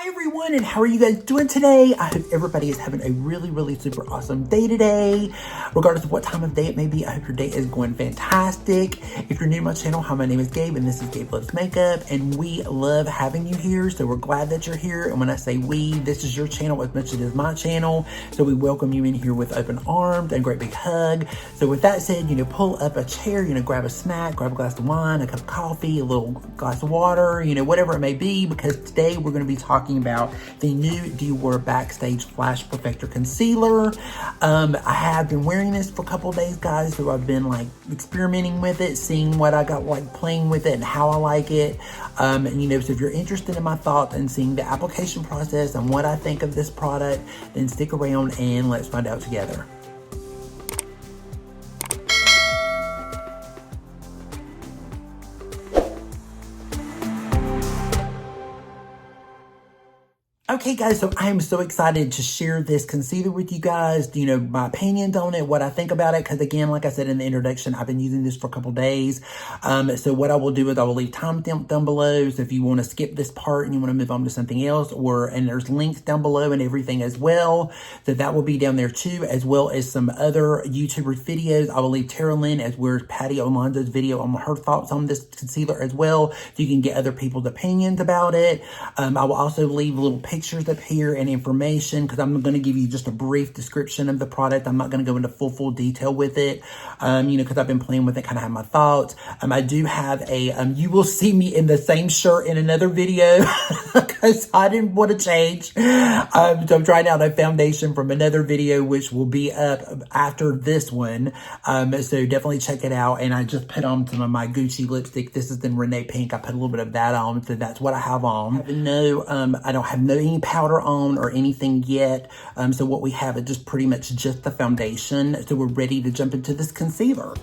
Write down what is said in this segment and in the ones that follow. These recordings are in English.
Hi everyone, and how are you guys doing today? I hope everybody is having a really super awesome day today. Regardless of what time of day it may be, I hope your day is going fantastic. If you're new to my channel, hi, my name is Gabe, and this is Gabe Loves Makeup, and we love having you here, so we're glad that you're here. And when I say we, this is your channel as much as it is my channel, so we welcome you in here with open arms and a great big hug. So with that said, pull up a chair, grab a snack, grab a glass of wine, a cup of coffee, a little glass of water, whatever it may be, because today we're going to be talking about the new Dior Backstage Flash Perfector Concealer. I have been wearing this for a couple of days, guys, so I've been experimenting with it, seeing what I got, playing with it and how I like it. So if you're interested in my thoughts and seeing the application process and what I think of this product, then stick around and let's find out together. Okay guys, so I am so excited to share this concealer with you guys, my opinions on it, what I think about it, because again, like I said in the introduction, I've been using this for a couple days. So what I will do is I will leave timestamp down below, so if you want to skip this part and you want to move on to something else, and there's links down below and everything as well, so that will be down there too, as well as some other YouTuber videos. I will leave Tara Lynn as well as Patty Alonzo's video on her thoughts on this concealer as well, so you can get other people's opinions about it. I will also leave little pictures up here and information, because I'm going to give you just a brief description of the product. I'm not going to go into full detail with it, because I've been playing with it, kind of have my thoughts. I do have a, you will see me in the same shirt in another video, because I didn't want to change. So I'm trying out a foundation from another video, which will be up after this one. So definitely check it out. And I just put on some of my Gucci lipstick. This is in Renee Pink. I put a little bit of that on, so that's what I have on. I don't have any powder on or anything yet. So what we have is just pretty much just the foundation. So we're ready to jump into this concealer.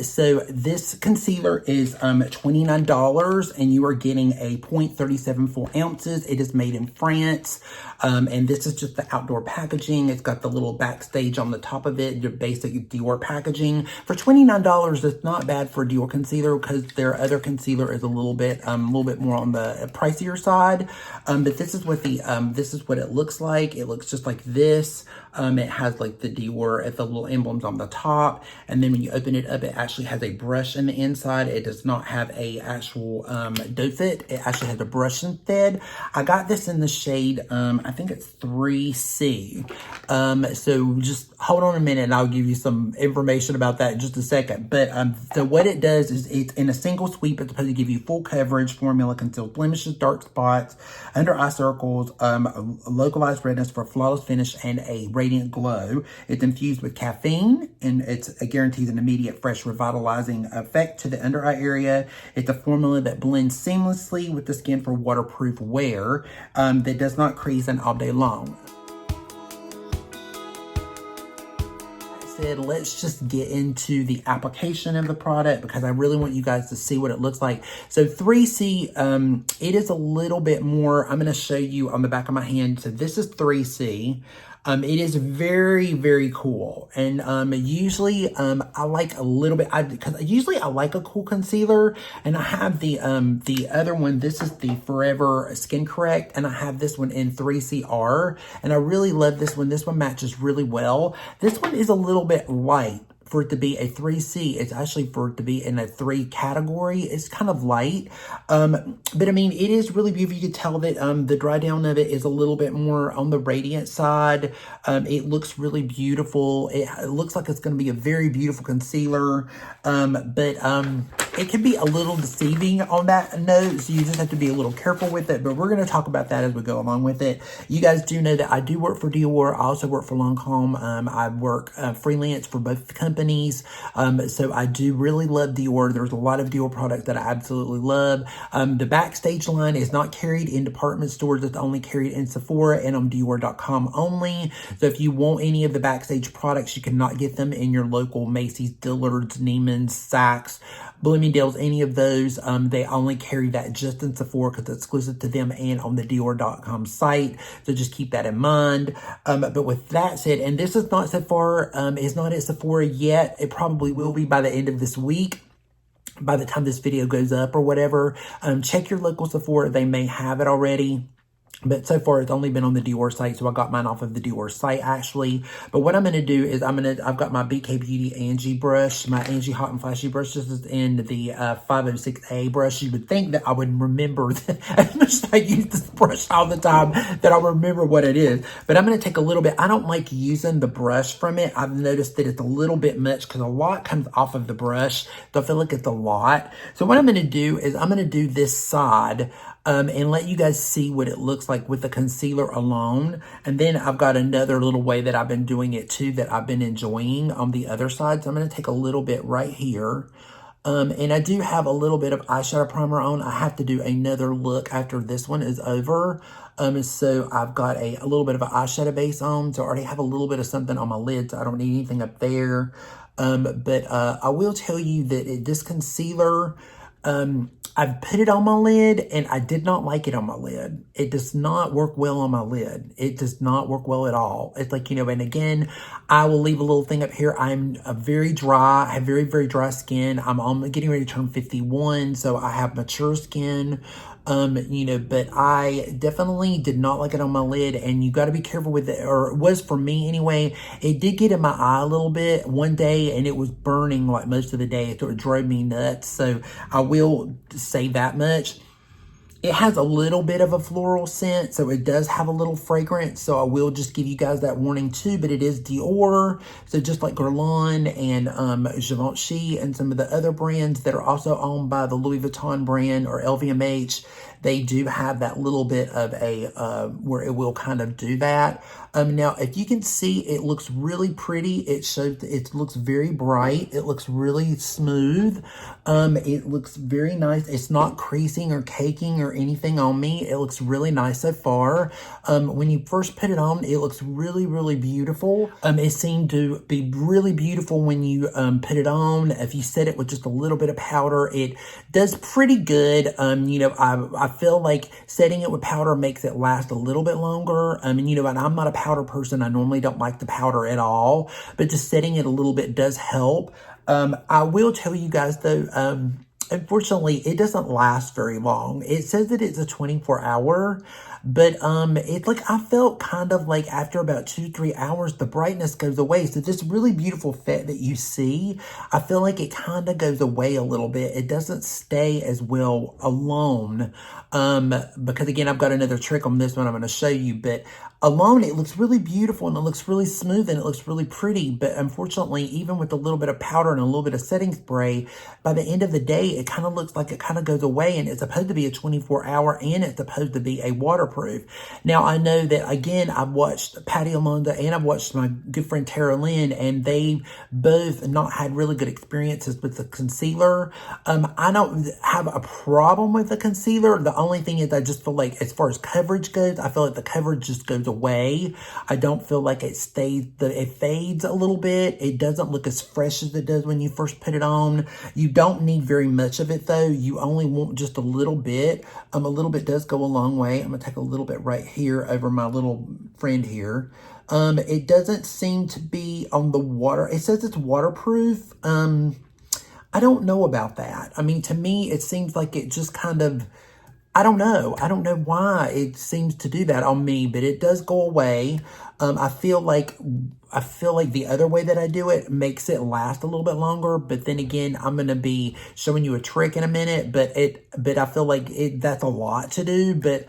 So this concealer is $29, and you are getting a 0.374 ounces. It is made in France, and this is just the outdoor packaging. It's got the little Backstage on the top of it, your basic Dior packaging. For $29, it's not bad for a Dior concealer, because their other concealer is a little bit more on the pricier side. But this is what this is what it looks like. It looks just like this. It has the Dior, the little emblems on the top, and then when you open it up, it actually has a brush in the inside. It does not have a actual doe foot. It actually has a brush instead. I got this in the shade, I think it's 3C. So just hold on a minute and I'll give you some information about that in just a second. But so what it does is it's in a single sweep. It's supposed to give you full coverage. Formula conceals blemishes, dark spots, under eye circles, localized redness for a flawless finish and a radiant glow. It's infused with caffeine, and it guarantees an immediate fresh revitalizing effect to the under eye area. It's a formula that blends seamlessly with the skin for waterproof wear, that does not crease and all day long. Let's just get into the application of the product, because I really want you guys to see what it looks like. So 3C, it is a little bit more. I'm going to show you on the back of my hand. So this is 3C. It is very cool. And usually I like a little bit, because usually I like a cool concealer, and I have the other one. This is the Forever Skin Correct, and I have this one in 3CR, and I really love this one. This one matches really well. This one is a little bit light. For it to be a 3C, it's actually for it to be in a 3 category. It's kind of light, but I mean, it is really beautiful. You can tell that the dry down of it is a little bit more on the radiant side. It looks really beautiful. It looks like it's going to be a very beautiful concealer, but it can be a little deceiving on that note, so you just have to be a little careful with it, but we're going to talk about that as we go along with it. You guys do know that I do work for Dior. I also work for Lancome. I work freelance for both companies. So I do really love Dior. There's a lot of Dior products that I absolutely love. The Backstage line is not carried in department stores. It's only carried in Sephora and on Dior.com only. So if you want any of the Backstage products, you cannot get them in your local Macy's, Dillard's, Neiman's, Saks, Bloomingdale's, any of those. They only carry that just in Sephora, because it's exclusive to them and on the Dior.com site. So just keep that in mind. But with that said, and this is not Sephora, it's not at Sephora yet. It probably will be by the end of this week. by the time this video goes up or whatever. Check your local Sephora. They may have it already. But so far, it's only been on the Dior site, so I got mine off of the Dior site, actually. But what I'm going to do is I've got my BK Beauty Angie brush, my Angie Hot and Flashy brush. This is in the 506A brush. You would think that I would remember that, as much as I use this brush all the time, that I'll remember what it is. But I'm going to take a little bit. I don't like using the brush from it. I've noticed that it's a little bit much because a lot comes off of the brush. So I feel like it's a lot. So what I'm going to do is I'm going to do this side and let you guys see what it looks like with the concealer alone. And then I've got another little way that I've been doing it too that I've been enjoying on the other side. So I'm going to take a little bit right here. And I do have a little bit of eyeshadow primer on. I have to do another look after this one is over. So I've got a little bit of an eyeshadow base on. So I already have a little bit of something on my lid. So I don't need anything up there. But I will tell you that this concealer, I've put it on my lid and I did not like it on my lid. It does not work well on my lid. It does not work well at all. It's like, and again, I will leave a little thing up here. I'm very dry. I have very, very dry skin. I'm getting ready to turn 51. So I have mature skin. But I definitely did not like it on my lid, and you got to be careful with it, or it was for me anyway. It did get in my eye a little bit one day, and it was burning like most of the day, so it drove me nuts. So I will say that much. It has a little bit of a floral scent, so it does have a little fragrance. So I will just give you guys that warning too, but it is Dior. So just like Guerlain and Givenchy and some of the other brands that are also owned by the Louis Vuitton brand or LVMH, they do have that little bit of a, where it will kind of do that. Now, if you can see, it looks really pretty. It looks very bright. It looks really smooth. It looks very nice. It's not creasing or caking or anything on me. It looks really nice so far. When you first put it on, it looks really, really beautiful. It seemed to be really beautiful when you put it on. If you set it with just a little bit of powder, it does pretty good. I feel like setting it with powder makes it last a little bit longer. And I'm not a powder person. I normally don't like the powder at all, but just setting it a little bit does help. I will tell you guys though, unfortunately, it doesn't last very long. It says that it's a 24-hour, but it's like I felt kind of like after about 2-3 hours, the brightness goes away. So this really beautiful fit that you see, I feel like it kind of goes away a little bit. It doesn't stay as well alone. Because again, I've got another trick on this one I'm going to show you, but alone, it looks really beautiful and it looks really smooth and it looks really pretty. But unfortunately, even with a little bit of powder and a little bit of setting spray, by the end of the day, it kind of looks like it kind of goes away, and it's supposed to be a 24-hour and it's supposed to be a waterproof. Now, I know that, again, I've watched Patty Alonda and I've watched my good friend Tara Lynn, and they both not had really good experiences with the concealer. I don't have a problem with the concealer. The only thing is I just feel like as far as coverage goes, I feel like the coverage just goes away. I don't feel like it fades a little bit. It doesn't look as fresh as it does when you first put it on. You don't need very much of it though. You only want just a little bit. A little bit does go a long way. I'm gonna take a little bit right here over my little friend here. It doesn't seem to be on the water. It says it's waterproof. I don't know about that. I mean, to me, it seems like it just kind of, I don't know. I don't know why it seems to do that on me, but it does go away. I feel like the other way that I do it makes it last a little bit longer. But then again, I'm going to be showing you a trick in a minute, but I feel like that's a lot to do. But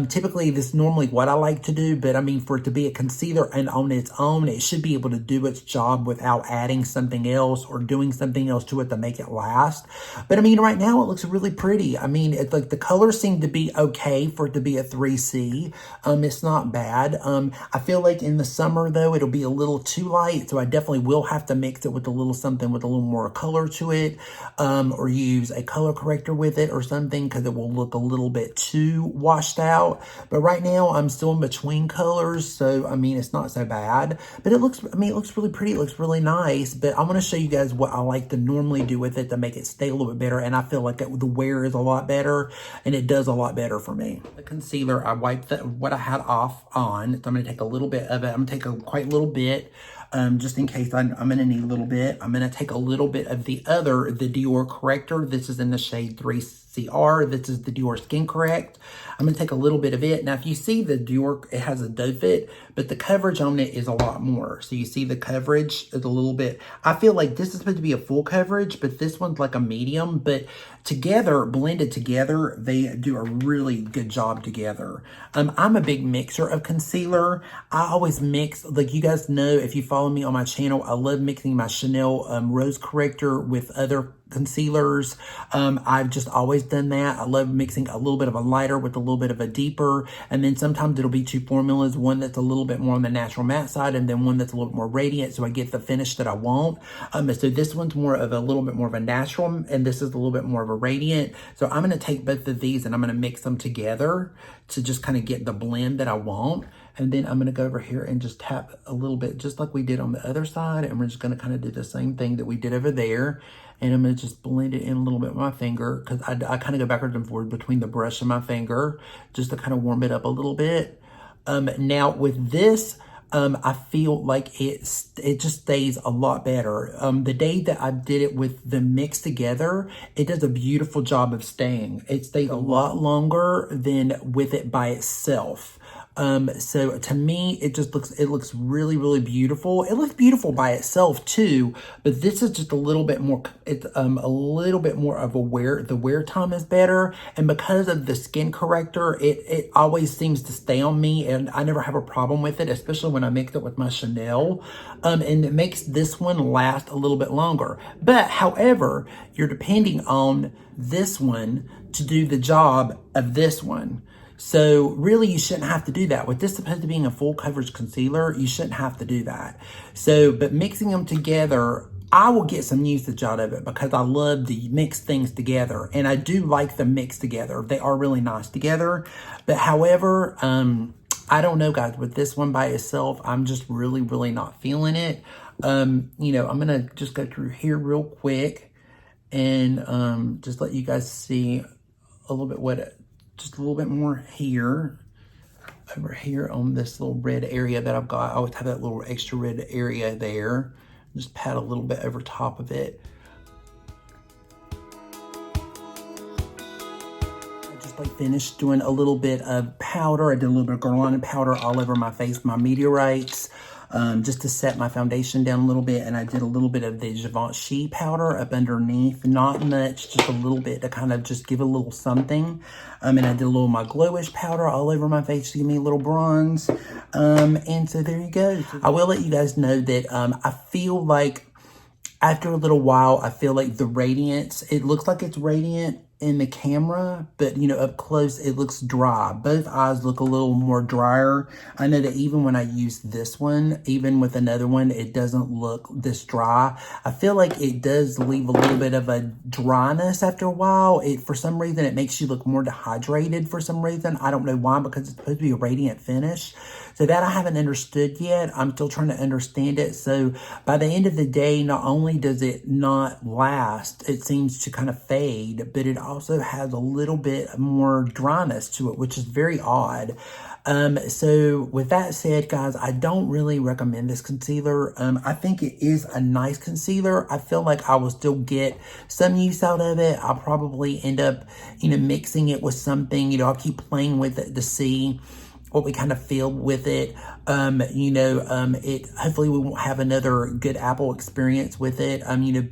typically this is normally what I like to do. But I mean, for it to be a concealer and on its own, it should be able to do its job without adding something else or doing something else to it to make it last. But I mean, right now it looks really pretty. I mean, it's like the colors seem to be okay for it to be a 3C. It's not bad. I feel like in the summer though, it'll be a little too light, so I definitely will have to mix it with a little something with a little more color to it, or use a color corrector with it or something, because it will look a little bit too washed out. But right now I'm still in between colors, so I mean, it's not so bad. But it looks really pretty. It looks really nice. But I'm going to show you guys what I like to normally do with it to make it stay a little bit better, and I feel like the wear is a lot better, and it does a lot better for me. The concealer, I wiped what I had off on, so I'm going to take a little bit of it. I'm going to take quite a little bit. just in case I'm going to need a little bit. I'm going to take a little bit of the Dior Corrector. This is in the shade 3CR. This is the Dior Skin Correct. I'm going to take a little bit of it. Now, if you see the Dior, it has a doe fit, but the coverage on it is a lot more. So you see the coverage is a little bit, I feel like this is supposed to be a full coverage, but this one's like a medium, but together, blended together, they do a really good job together. I'm a big mixer of concealer. I always mix, like you guys know, if you follow me on my channel, I love mixing my Chanel Rose Corrector with other concealers. I've just always done that. I love mixing a little bit of a lighter with a little bit of a deeper, and then sometimes it'll be two formulas, one that's a little bit more on the natural matte side and then one that's a little more radiant, so I get the finish that I want. So this one's more of a little bit more of a natural, and this is a little bit more of a radiant. So I'm going to take both of these and I'm going to mix them together to just kind of get the blend that I want. And then I'm going to go over here and just tap a little bit, just like we did on the other side. And we're just going to kind of do the same thing that we did over there. And I'm going to just blend it in a little bit with my finger, because I kind of go backwards and forward between the brush and my finger just to kind of warm it up a little bit. Now with this, I feel like it just stays a lot better. The day that I did it with the mix together, it does a beautiful job of staying. It stays a lot longer than with it by itself. So to me, it looks really, really beautiful. It looks beautiful by itself too, but this is just a little bit more, it's a little bit more of the wear time is better. And because of the skin corrector, it always seems to stay on me, and I never have a problem with it, especially when I mix it with my Chanel. And it makes this one last a little bit longer. But however, you're depending on this one to do the job of this one. So really, you shouldn't have to do that. With this supposed to being a full coverage concealer, you shouldn't have to do that. So, but mixing them together, I will get some usage out of it because I love to mix things together. And I do like them mixed together. They are really nice together. But however, I don't know, guys, with this one by itself, I'm just really, really not feeling it. I'm going to just go through here real quick and just let you guys see a little bit just a little bit more here, over here on this little red area that I've got. I always have that little extra red area there. Just pat a little bit over top of it. I just like finished doing a little bit of powder. I did a little bit of Guerlain powder all over my face, my meteorites. Just to set my foundation down a little bit, and I did a little bit of the Givenchy powder up underneath, not much, just a little bit to kind of just give a little something. And I did a little of my glowish powder all over my face to give me a little bronze. And so there you go. I will let you guys know that I feel like after a little while, I feel like the radiance, it looks like it's radiant in the camera, but up close it looks dry. Both eyes look a little more drier. I know that even when I use this one, even with another one, it doesn't look this dry. I feel like it does leave a little bit of a dryness after a while. For some reason, it makes you look more dehydrated for some reason. I don't know why, because it's supposed to be a radiant finish. So that I haven't understood yet. I'm still trying to understand it. So by the end of the day, not only does it not last, it seems to kind of fade, but it also has a little bit more dryness to it, which is very odd. So with that said, guys, I don't really recommend this concealer. I think it is a nice concealer. I feel like I will still get some use out of it. I'll probably end up, mixing it with something. I'll keep playing with it to see what we kind of feel with it. Hopefully we won't have another good Apple experience with it.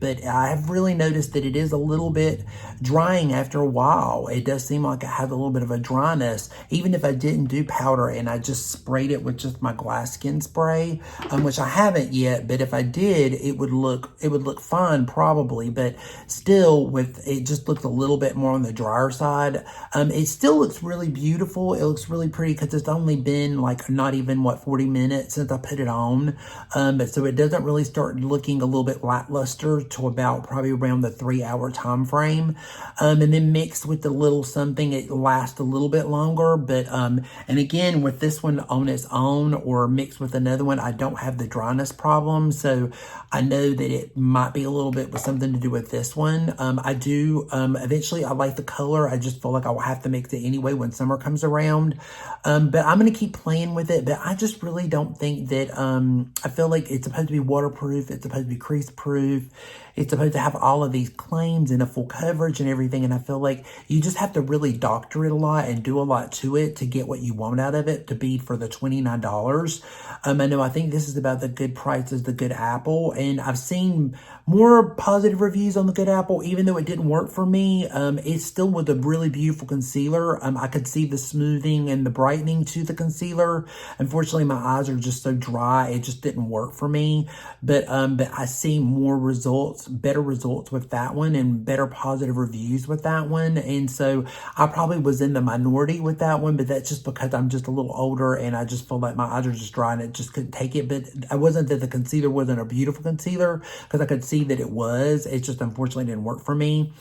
But I've really noticed that it is a little bit drying after a while. It does seem like it has a little bit of a dryness, even if I didn't do powder and I just sprayed it with just my glass skin spray, which I haven't yet, but if I did, it would look fine probably, but still it just looks a little bit more on the drier side. It still looks really beautiful. It looks really pretty because it's only been like not even 40 minutes since I put it on. So it doesn't really start looking a little bit lackluster to about probably around the 3-hour time frame. And then mixed with the little something, it lasts a little bit longer. But and again, with this one on its own or mixed with another one, I don't have the dryness problem. So I know that it might be a little bit with something to do with this one. I do eventually, I like the color. I just feel like I will have to mix it anyway when summer comes around. But I'm going to keep playing with it. But I just just really don't think that, I feel like it's supposed to be waterproof. It's supposed to be crease proof. It's supposed to have all of these claims and a full coverage and everything. And I feel like you just have to really doctor it a lot and do a lot to it to get what you want out of it to be for the $29. I know I think this is about the good prices, the good apple. And I've seen more positive reviews on the good apple, even though it didn't work for me. It still was a really beautiful concealer. I could see the smoothing and the brightening to the concealer. Unfortunately, my eyes are just so dry. It just didn't work for me. But I see more results, better results with that one and better positive reviews with that one. And so I probably was in the minority with that one, but that's just because I'm just a little older and I just feel like my eyes are just dry and it just couldn't take it. But it wasn't that the concealer wasn't a beautiful concealer, because I could see that it was. It just unfortunately didn't work for me.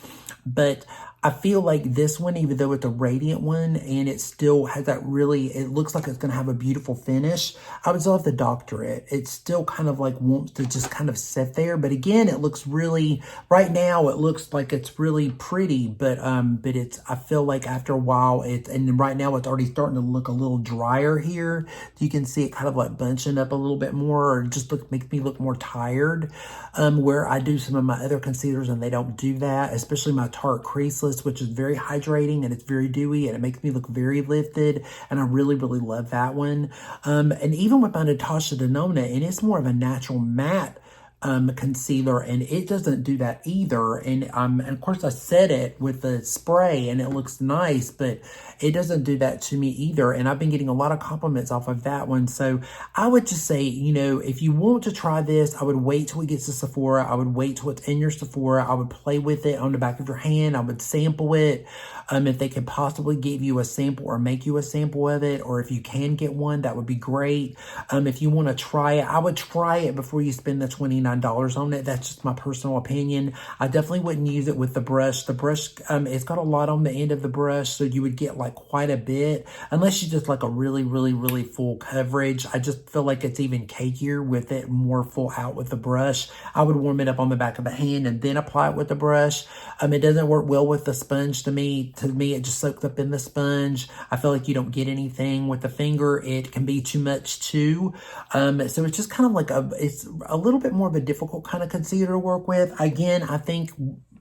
But I feel like this one, even though it's a radiant one and it still has that really, it looks like it's going to have a beautiful finish, I would still have to doctor it. It still kind of like wants to just kind of sit there. But again, it looks really, right now it looks like it's really pretty, but it's, I feel like after a while and right now it's already starting to look a little drier here. You can see it kind of like bunching up a little bit more, or just makes me look more tired. Where I do some of my other concealers and they don't do that, especially my Tarte Creaseless, which is very hydrating and it's very dewy and it makes me look very lifted, and I really, really love that one. And even with my Natasha Denona, and it's more of a natural matte concealer, and it doesn't do that either. And of course I set it with the spray and it looks nice, but it doesn't do that to me either. And I've been getting a lot of compliments off of that one. So I would just say, you know, if you want to try this, I would wait till it gets to Sephora. I would wait till it's in your Sephora. I would play with it on the back of your hand. I would sample it. If they could possibly give you a sample or make you a sample of it, or if you can get one, that would be great. If you want to try it, I would try it before you spend the $29 on it. That's just my personal opinion. I definitely wouldn't use it with the brush. The brush, it's got a lot on the end of the brush, so you would get like quite a bit, unless you just like a really, really, really full coverage. I just feel like it's even cakier with it more full out with the brush. I would warm it up on the back of the hand and then apply it with the brush. It doesn't work well with the sponge to me. To me, it just soaks up in the sponge. I feel like you don't get anything with the finger. It can be too much too. So it's just kind of like it's a little bit more of a difficult kind of concealer to work with. Again, I think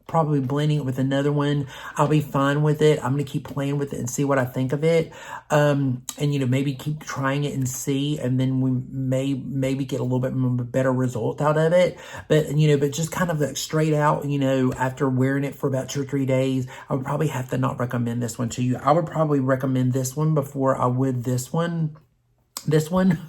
probably blending it with another one, I'll be fine with it. I'm going to keep playing with it and see what I think of it. And, you know, maybe keep trying it and see, and then we maybe get a little bit more better result out of it. But, you know, but just kind of like straight out, you know, after wearing it for about 2 or 3 days, I would probably have to not recommend this one to you. I would probably recommend this one before I would this one.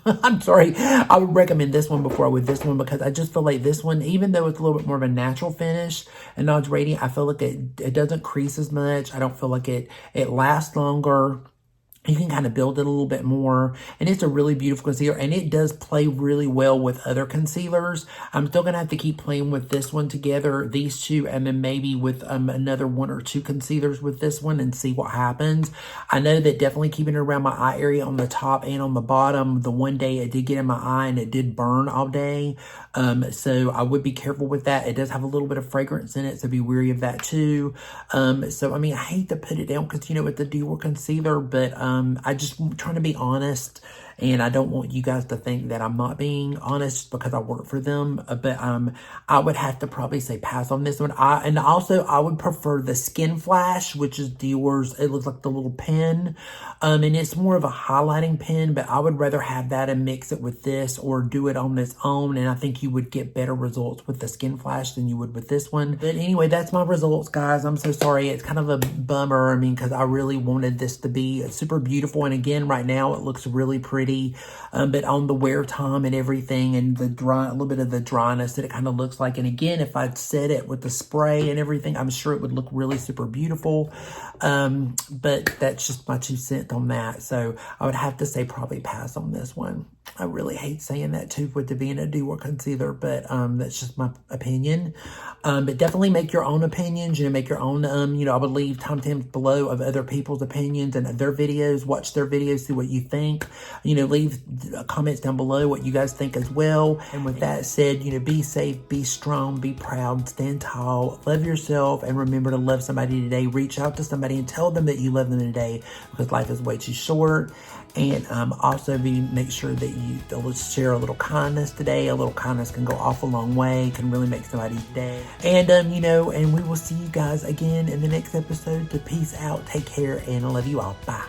I'm sorry, I would recommend this one before I would this one, because I just feel like this one, even though it's a little bit more of a natural finish and not as radiant, I feel like it doesn't crease as much. I don't feel like it lasts longer. You can kind of build it a little bit more, and it's a really beautiful concealer, and it does play really well with other concealers. I'm still going to have to keep playing with this one together, these two, and then maybe with another 1 or 2 concealers with this one and see what happens. I know that definitely keeping it around my eye area on the top and on the bottom, the one day it did get in my eye and it did burn all day. So I would be careful with that. It does have a little bit of fragrance in it, so be wary of that too. So, I mean, I hate to put it down because, you know, it's the Dior concealer, but I just trying to be honest, and I don't want you guys to think that I'm not being honest because I work for them. But I would have to probably say pass on this one. And also I would prefer the Skin Flash, which is Dior's. It looks like the little pen, and it's more of a highlighting pen. But I would rather have that and mix it with this, or do it on its own. And I think you would get better results with the Skin Flash than you would with this one. But anyway, that's my results, guys. I'm so sorry. It's kind of a bummer. I mean, because I really wanted this to be super beautiful. And again, right now it looks really pretty. But on the wear time and everything, and the a little bit of the dryness that it kind of looks like. And again, if I'd set it with the spray and everything, I'm sure it would look really super beautiful. But that's just my 2 cents on that. So I would have to say probably pass on this one. I really hate saying that too with it being a Dior concealer, but that's just my opinion. But definitely make your own opinions, you know, make your own, you know, I would leave timestamps below of other people's opinions and their videos, watch their videos, see what you think, you know, leave comments down below what you guys think as well. And with that said, you know, be safe, be strong, be proud, stand tall, love yourself, and remember to love somebody today. Reach out to somebody and tell them that you love them today, because life is way too short. And also make sure that to share a little kindness today. A little kindness can go off a long way, can really make somebody's day. And, and we will see you guys again in the next episode. So peace out, take care, and I love you all. Bye.